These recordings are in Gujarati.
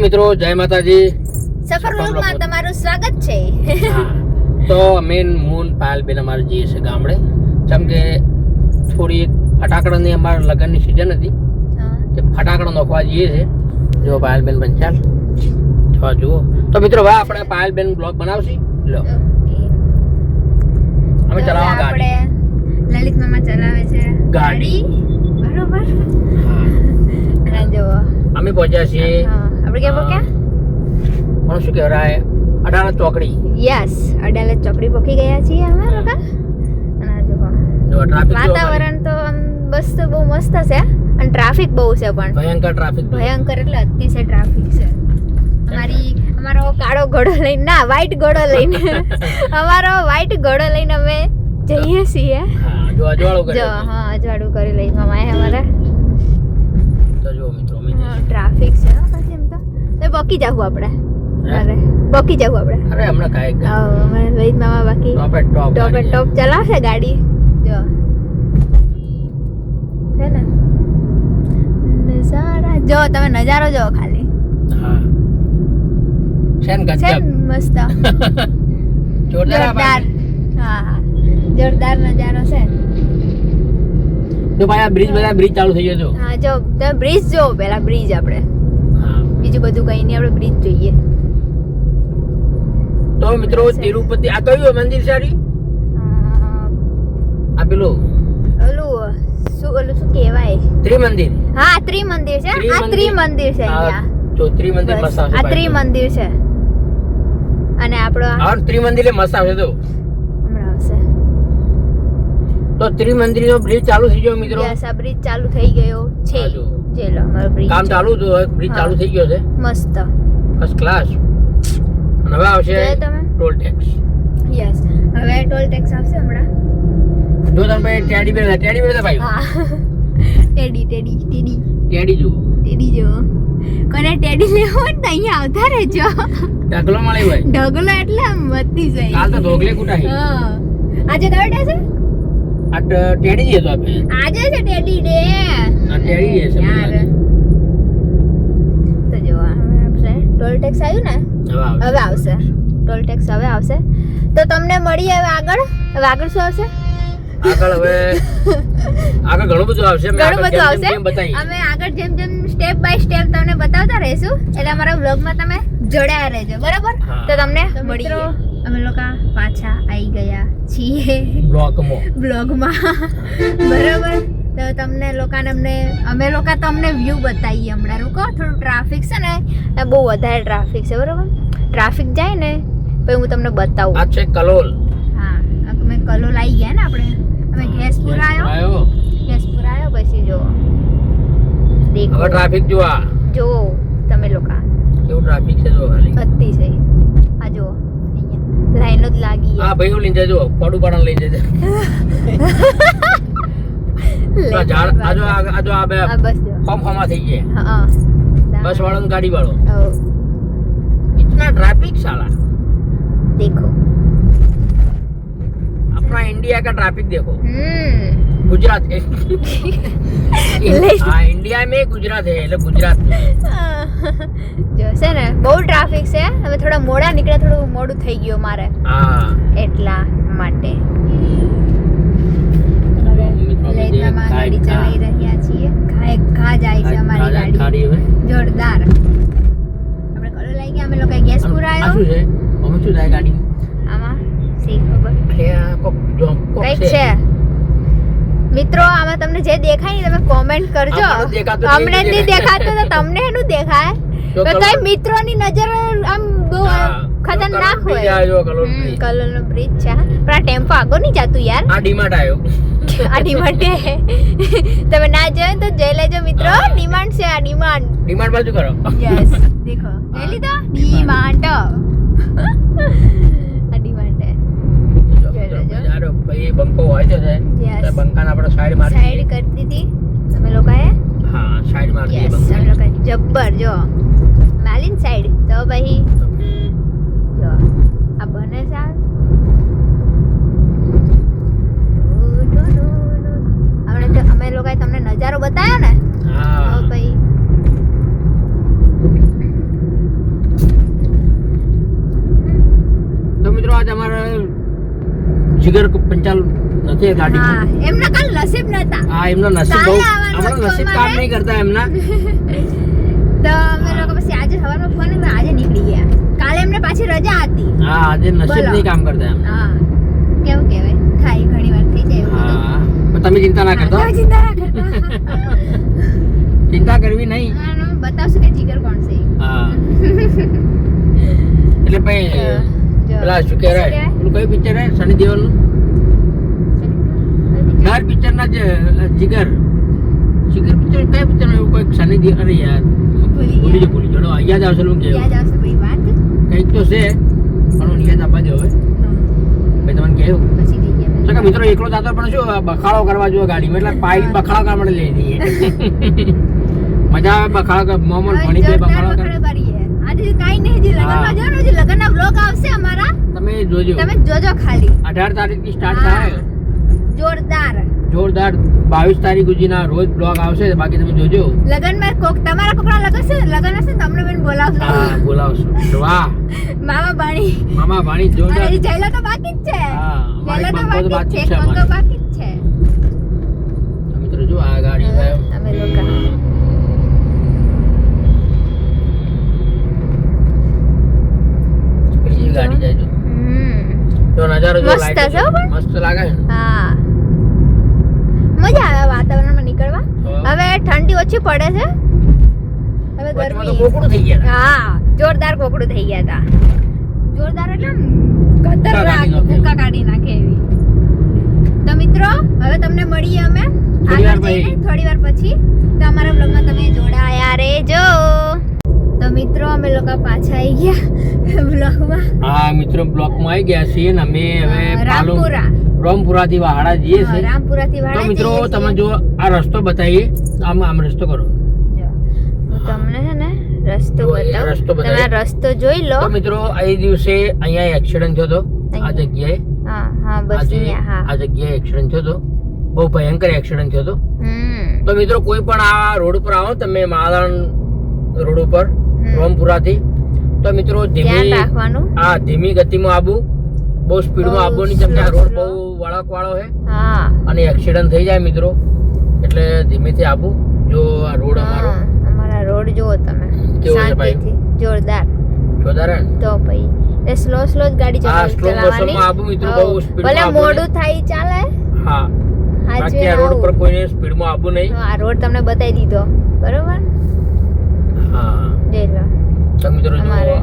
મિત્રો જય માતાજી. સફર વ્લોગમાં તમારું સ્વાગત છે. તો મેન મૂન પાયલબેન અમારે જઈએ છે ગામડે, જેમ કે થોડી ફટાકડાની અમારે લગ્નની સિઝન હતી તે ફટાકડા નોખવા જઈએ છે. જો પાયલબેન પંચાલ જોવા જુઓ. તો મિત્રો ભાઈ આપણે પાયલબેન બ્લોગ બનાવશી. લો અમે ચલાવવા ગાડી, લલિત મામા ચલાવે છે ગાડી બરોબર. અને જો અમે પહોંચ્યા છીએ આપણે કે પોક્યા પણ શું કહેવાય અડાલત ચોકડી. યસ, અડાલત ચોકડી પહોંચી ગયા છીએ અમે લોકો. અને જો ટ્રાફિક વાતાવરણ તો આમ બસ તો બહુ મસ્ત છે અને ટ્રાફિક બહુ છે, પણ ભયંકર ટ્રાફિક, ભયંકર એટલે અતિશય ટ્રાફિક છે. અમારો કાળો ઘોડો લઈને, ના વ્હાઈટ ઘોડો લઈને અમારો વ્હાઈટ ઘોડો લઈને અમે જઈએ છીએ. જો અજવાળું કરે, જો હા અજવાળું કરી લઈ મામાએ અમારે. તો જો મિત્રો ટ્રાફિક છે પછી એમ તો બકી જાવું આપણે. અરે બકી જાવું આપણે. અરે હમણાં કાંઈ અમે લઈ મામા બાકી ટોપ ચલાવશે ગાડી. જો છે ને નજારા, જો તમે નજારો જો ખાલી. હા છે ને છે ને મસ્ત જોરદાર. હા હા જોરદાર નજારો છે. જો ભાઈ આ બ્રિજ, બધા બ્રિજ ચાલુ થઈ ગયો જો. હા જો તમે બ્રિજ જો, પેલા બ્રિજ આપણે, હા બીજું બધું કઈ નહીં, આપણે બ્રિજ જોઈએ. તો મિત્રો તિરુપતિ આ કયું મંદિર છે? આ પેલું ઓલું શું કહેવાય? ત્રિમંદિર. હા ત્રિમંદિર છે. આ ત્રિમંદિર છે અહીંયા. જો ત્રિમંદિર મસ્ત આવશે. આ ત્રિમંદિર છે અને આપણો આ ત્રિમંદિરે મસ્ત આવશે. તો હમણાં આવશે. તો ત્રિમંદિરનો બ્રિજ ચાલુ થઈ ગયો મિત્રો. યસ, આ બ્રિજ ચાલુ થઈ ગયો છે. જે લો અમારો બ્રિજ કામ ચાલુ તો બ્રિજ ચાલુ થઈ ગયો છે. મસ્ત ફર્સ્ટ ક્લાસ. અને હવે આવશે તમે ટોલ ટેક્સ. યસ, હવે ટોલ ટેક્સ આવશે હમણાં. જો તમે ભાઈ ટેડી બેર ભાઈ. હા ટેડી જો જો કોને ટેડી લેવો હોય તો અહીંયા આવતા રહેજો. ઢગલો મળી ભાઈ. ઢગલો એટલે આમ વધી જાય. કાલ તો ઢોકલે કુટાઈ. હા આજે કયો ડે છે? આ ટેડી જે તો આપે. આજે છે ટેડી ડે. આ ટેડી જે છે યાર. તો જો આપણે ટોલ ટેક્સ આવ્યું ને, હવે આવશે ટોલ ટેક્સ. હવે આવશે તો તમને મળીએ હવે આગળ. હવે આગળ શું આવશે? આગળ ઘણું બધું આવશે. અમે આગળ જેમ જેમ સ્ટેપ બાય સ્ટેપ તમને બતાવતા રહીશું, એટલે અમારા વ્લોગમાં તમે જોડાયા રહેજો, બરાબર? તો તમને મળીએ. અમે લોકો પાછા આવી ગયા છીએ બ્લોગમાં, બરાબર? તો તમને લોકોને અમે લોકો તમને વ્યૂ બતાવીએ હમણાં. રૂકો, થોડું ટ્રાફિક છે ને, બહુ વધારે ટ્રાફિક છે, બરાબર? ટ્રાફિક જાય ને પછી હું તમને બતાવું. આ છે કલોલ. હા, અમે કલોલ આવી ગયા ને આપણે. અમે ગેસ પુરાયો પછી જો દેખો. હવે ટ્રાફિક જો તમે લોકો કેવું ટ્રાફિક છે જો ખાલી. અતિશય. આ જો અહીંયા લાઈનો જ લાગી. આ ભાઈઓ લઈને જજો, પડું પાડન લઈ જજો. આજો આ બે બસ જો ફોર્મમાં થઈ ગયા. હા બસ વાળો ને ગાડી વાળો. ઓ इतना ट्रैफिक साला. देखो अपना इंडिया का ट्रैफिक देखो. गुजरात है. हाँ, इंडिया में गुजरात है, એટલે ગુજરાત જો છે ને બહુ ટ્રાફિક છે. હવે થોડા મોડા નીકળ્યા, થોડું મોડું થઈ ગયું મારે. હા, એટલા માટે લેટમાં ગાડી ચલાવી રહ્યા છીએ. ઘા જાય છે અમારી ગાડી જોરદાર. આપણે કલો લઈ ગયા, અમે લોકો ગેસ પુરાયો. શું છે? અમે શું જાય ગાડી આમાં સી ખબર કઈક છે મિત્રો. આમાં તમને જે દેખાય ને તમે કોમેન્ટ કરજો. અમને નથી દેખાતું તો તમને એનું દેખાય. તો કઈ મિત્રોની નજર આમ બહુ ખતરનાક હોય. કલોલનો બ્રિજ છે, પણ આ ટેમ્પો આગળ નહીં જાતું યાર. આ ડીમાર્ટ આવ્યો. આ ડીમાર્ટ તમે ના જોયો તો જોઈ લેજો મિત્રો. ડીમાર્ટ છે આ. ડીમાર્ટ બાજુ કરો. યસ, દેખો જોઈ લીધો ડીમાર્ટ. આ ડીમાર્ટ યાર ભાઈ બંકો હોય છે ને, તો બંકાને આપણે સાઈડ કરી દીધી તમે લોકોએ. હા, સાઈડ મારી યસ, અમે લોકોએ જબ્બર જો માલિન સાઈડ. તો ભાઈ જો આ બને સાલ અમે લોકોએ તમને નજારો બતાવ્યો ને. હા ભાઈ કદાચ અમારે જીગર પંચાલ નથી ગાડી. હા એમના કાલ નસીબ નતા. હા એમનો નસીબ બહુ, કાલે આવવાનું હમણાં નસીબ કામ નહીં કરતા એમના. તો અમે લોકો પછી આજે સવારમાં ફોન કર્યો, આજે નીકળી ગયા. કાલે એમને પાછી રજા હતી. હા આજે નસીબ નહીં કામ કરતા એમ. હા કેવું કહેવાય, થાય ઘણી વાર થઈ જાય એવું બધું. હા પણ તમે ચિંતા ના કરતા. તમે ચિંતા ના કરતા. ચિંતા કરવી નહીં. હા હું બતાવશું કે જીગર કોણ છે. હા એટલે ભાઈ પેલા શું કહેવાય, પેલું કયું પિક્ચર હે સની દેઓલનું? ચાર પિક્ચર ના જે જીગર પિક્ચર કયા પિક્ચર એવું કોઈ સની દેઓલ, અરે યાર ભૂલી ચડો યાદ આવશે શું કે યાદ આવશે ભાઈ વાત. કંઈક તો છે પણ હું યાદ આપવા દો હવે ભાઈ તમને કહ્યું. પછી જઈએ તો કે મિત્રો એકલો જાતો પણ શું બખાડો કરવા જો ગાડીમાં, એટલે પાઈ બખાડો કરવા માટે લઈ જઈએ. મજા આવે બખાડો મોમન ભણી દે બખાડો કર. આજે કાઈ નહીં, જે લગનમાં જો ને, જે લગનના બ્લોગ આવશે અમારા, તમે જોજો. તમે જોજો ખાલી 18 તારીખથી સ્ટાર્ટ થાય. જોરદાર 22 તારીખ સુધીના રોજ બ્લોગ આવશે, બાકી તમે જોજો. લગનમાં કોક તમારા કોકના લગન હશે તમને બેન બોલાવશો. હા બોલાવશો. વાહ મામા ભાણી જોરદાર. અરે જયલો તો બાકી જ છે. હા જયલો તો અમારી બાકી જ છે, બાકી છે કોંગો બાકી જ છે. મિત્રો જો આ ગાડી છે. તમે લોકો પેલી ગાડી જાય જો. તો નજારો જો, મસ્ત લાઈટ છે હો પણ. મસ્ત લાગે છે ને. હા મજા આવે વાતાવરણમાં નીકળવા. હવે ઠંડી ઓછી પડે છે, હવે વચમાં તો ગરમી. કોકડું થઈ ગયા. હા જોરદાર કોકડું થઈ ગયા હતા. જોરદાર એટલે આમ કાઢી ખતરનાક નાખે. ભૂકા કાઢી નાખે એવી. તો મિત્રો હવે તમને મળીએ અમે આગળ જઈને થોડી વાર પછી. તો અમારા બ્લોગમાં તમે જોડાયા રહેજો. તો મિત્રો અમે લોકો પાછા આવી ગયા બ્લોગમાં. હા મિત્રો બ્લોકમાં આવી ગયા છીએ ને અમે હવે રામપુરાથી વાહાડા જઈએ છીએ. રામપુરાથી તો વાળા મિત્રો તમે જો આ રસ્તો બતાવીએ, આમ રસ્તો કરો. તમને છે ને રસ્તો જો એ રસ્તો બતાવો. તમે આ રસ્તો જોઈ લો. તો મિત્રો આ દિવસે અહીંયા એક્સિડન્ટ થયો હતો આ જગ્યાએ. હા હા બસ અહીંયા. હા આ જગ્યાએ એક્સિડન્ટ થયો હતો, બહુ ભયંકર એક્સિડન્ટ થયો હતો. હમ તો મિત્રો કોઈ પણ આ રોડ પર આવો તમે માલણ રોડ ઉપર રામપુરાથી, તો મિત્રો ધ્યાન રાખવાનું. ધીમી ગતિમાં આવવું, બહુ સ્પીડમાં આવવું નહીં, કેમ કે આ રોડ બહુ વળાંક વાળો છે હા અને એક્સિડન્ટ થઈ જાય મિત્રો, એટલે ધીમેથી આવવું. જો આ રોડ અમારા રોડ જુઓ તમે, કેવો છે ભાઈ? શાંતિથી જોરદાર. જોરદાર હે ને? તો ભાઈ એ સ્લો જ ગાડી હા સ્લો મોશનમાં આવવું મિત્રો, બહુ સ્પીડમાં ભલે આવવું મોડું થાય ચાલે. હા બાકી આ રોડ પર કોઈને સ્પીડમાં આવવું નહીં. આ રોડ તમને બતાવી દીધો બરોબર. હા જઈ લો તો મિત્રો જો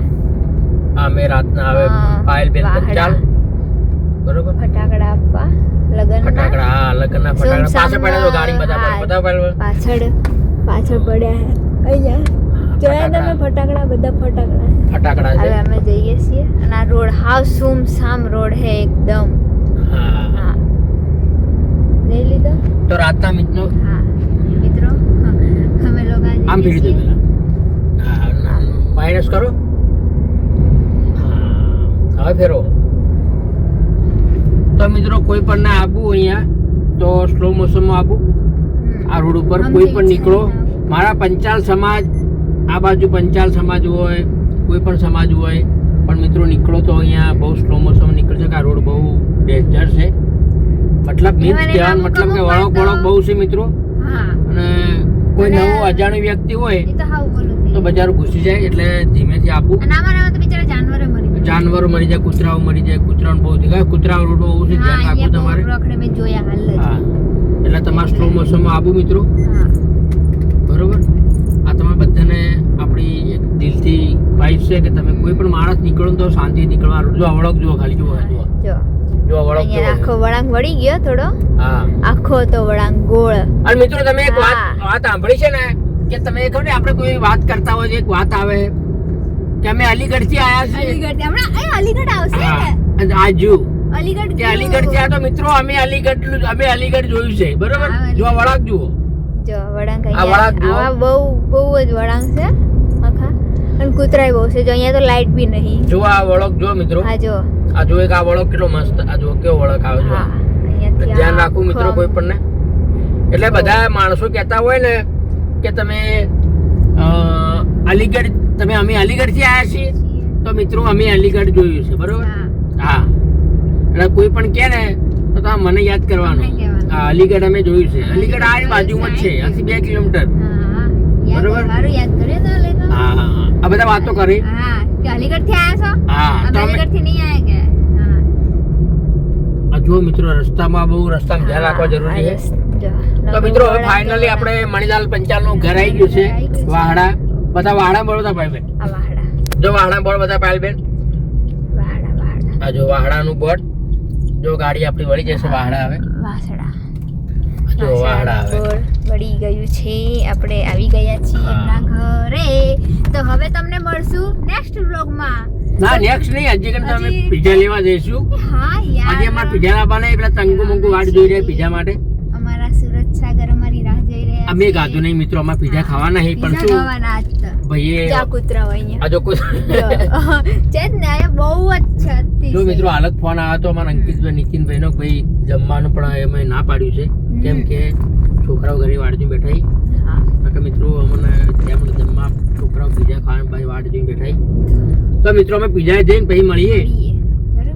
આ મે રાતના આવે પાયલ બેન પંચાલ બરોબર. ફટાકડા આપવા લગનના. ફટાકડા, હા લગનના ફટાકડા પાછળ પડ્યા તો ગાડી બધા પાછળ પડ્યા હે અહીંયા. જોયા તમે ફટાકડા, બધા ફટાકડા છે. હવે અમે જઈએ છીએ અને આ રોડ હાવ સુમસામ રોડ હે એકદમ. હા હા લઈ લીધો. તો રાતના મિત્રો હા મિત્રો અમે લોકો આમ ફેરી દો પેલા. હા માઇનસ કરો. હા હવે ફેરો. તો મિત્રો કોઈ પણ ના આવવું અહીંયા તો સ્લો મોશનમાં આવવું. આ રોડ ઉપર કોઈ પણ નીકળો. મારા પંચાલ સમાજ, આ બાજુ પંચાલ સમાજ હોય, કોઈ પણ સમાજ હોય, પણ મિત્રો નીકળો તો અહીંયા બહુ સ્લો મોશન નીકળશે કે આ રોડ બહુ ડેન્જર છે. મતલબ મીન્સ ધ્યાન, મતલબ કે વળોક બહુ છે મિત્રો. અને કોઈ નવું અજાણ્યું વ્યક્તિ હોય તો બજાર ઘૂસી જાય, એટલે ધીમેથી આપવું. જાનવરો મરી જાય, કૂતરાઓ મરી જાય. કૂતરાઓ બહુ દેખાય, કૂતરા રોડ બહુ છે, ધ્યાન રાખવું તમારે. હા એટલે તમારે સ્લો મોશનમાં આવવું મિત્રો, બરોબર. આ તમે બધાને આપણી એક દિલથી વાઇફ છે કે તમે કોઈ પણ માણસ નીકળો તો શાંતિથી નીકળવાનું. જો વળક જુઓ, ખાલી જુઓ જો વળક જુઓ. આખો વળાંક વળી ગયો થોડો. હા આખો તો વળાંક ગોળ. અને મિત્રો તમે એક વાત સાંભળી છે ને કે તમે ખબર ને આપણે કોઈ વાત કરતા હોય, એક વાત આવે કે અમે અલીગઢ થી આયા છીએ. અલીગઢ આવશે ને આજુ અલીગઢ કે અલીગઢ થી તો મિત્રો અમે અલીગઢ જોયું છે, બરોબર. જો વળાંક જુઓ, જો વળાંક આ વળાંક જુઓ. આવા બહુ જ વળાંક છે આખા. અને કૂતરાય બહુ છે. જો અહીંયા તો લાઈટ બી નહીં. જો આ વળક જો મિત્રો, હા જો આ જો એક આ વળક કેટલો મસ્ત, આ જો કેવો વળક આવે છે. અહીંયાથી ધ્યાન રાખવું મિત્રો કોઈ પણ ને. એટલે બધા માણસો કહેતા હોય ને કે તમે અલીગઢ, અમે અલીગઢ થી આવ્યા છીએ, તો મિત્રો અમે અલીગઢ જોયું છે, બરોબર. હા એટલે કોઈ પણ કે ને તો તમે મને યાદ કરવાનું. મને કહેવાનું. હા, અલીગઢ અમે જોયું છે. અલીગઢ આ બાજુમાં જ છે, અહીંથી 2 કિલોમીટર. હા યાદ બરોબર. સારું યાદ કર્યો તો લેકો. હા હા હા. આ બધા વાતો કરી. હા કે અલીગઢ થી આયા છો? હા અમે તો અમે અલીગઢ થી નહીં આયા કે. હા આ જો મિત્રો રસ્તામાં બહુ રસ્તામાં ધ્યાન રાખવા જરૂરી છે. તો મિત્રો હવે ફાઇનલી આપણે મણિલાલ પંચાલ નું ઘર આવી ગયું છે. વાહડા બધા વાહડા બોલો હતા ભાઈ બેન. આ વાહડા જો વાહડા બોર્ડ બધા પાયલ બેન. વાહડા આ જો વાહડાનું બોર્ડ. જો ગાડી આપણી વળી જશે વાહડા આવે. વાસડા જો વાહડા આવે. વળી ગયું છે. આપણે આવી ગયા છીએ હા. એમના ઘરે. તો હવે તમને મળશું નેક્સ્ટ વ્લોગમાં. ના નેક્સ્ટ નહીં, હજી કણ તમે હજી- પીઝા લેવા જઈશું. હા આજે યાર અમારા પીઝા લાવવાના પેલા તંગુ મંગુ વાટ જોઈ રહ્યા પીઝા માટે. અમારા સુરત સાગર અમારી રાહ જોઈ રહ્યા અમે છે. ગાધું નહીં મિત્રો, અમારા પીઝા ખાવાના છે પણ પીઝા શું ખાવાના આજ તો. ભાઈએ ચા કૂતરા હોય અહીંયા. આ જો કોઈ છે જ ને અહીંયા બહુ જ છે અતિશય. જો મિત્રો હાલત ફોન આવ્યો તો અમારા અંકિતભાઈ નીતિનભાઈ નો ભાઈ જમવાનું પણ એમ ના પાડ્યું છે. કેમ કે છોકરાઓ ઘરે વાટ જોઈને બેઠા છે. હા. કારણ કે મિત્રો અમને ત્યાં જમવા છોકરાઓ પીઝા ખાવા ભાઈ વાટ જોઈને બેઠા છે. તો મિત્રો અમે પીઝા જઈને પછી મળીએ. મળીએ.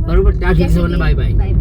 બરોબર ત્યાં સુધી સૌને બાય બાય. બાય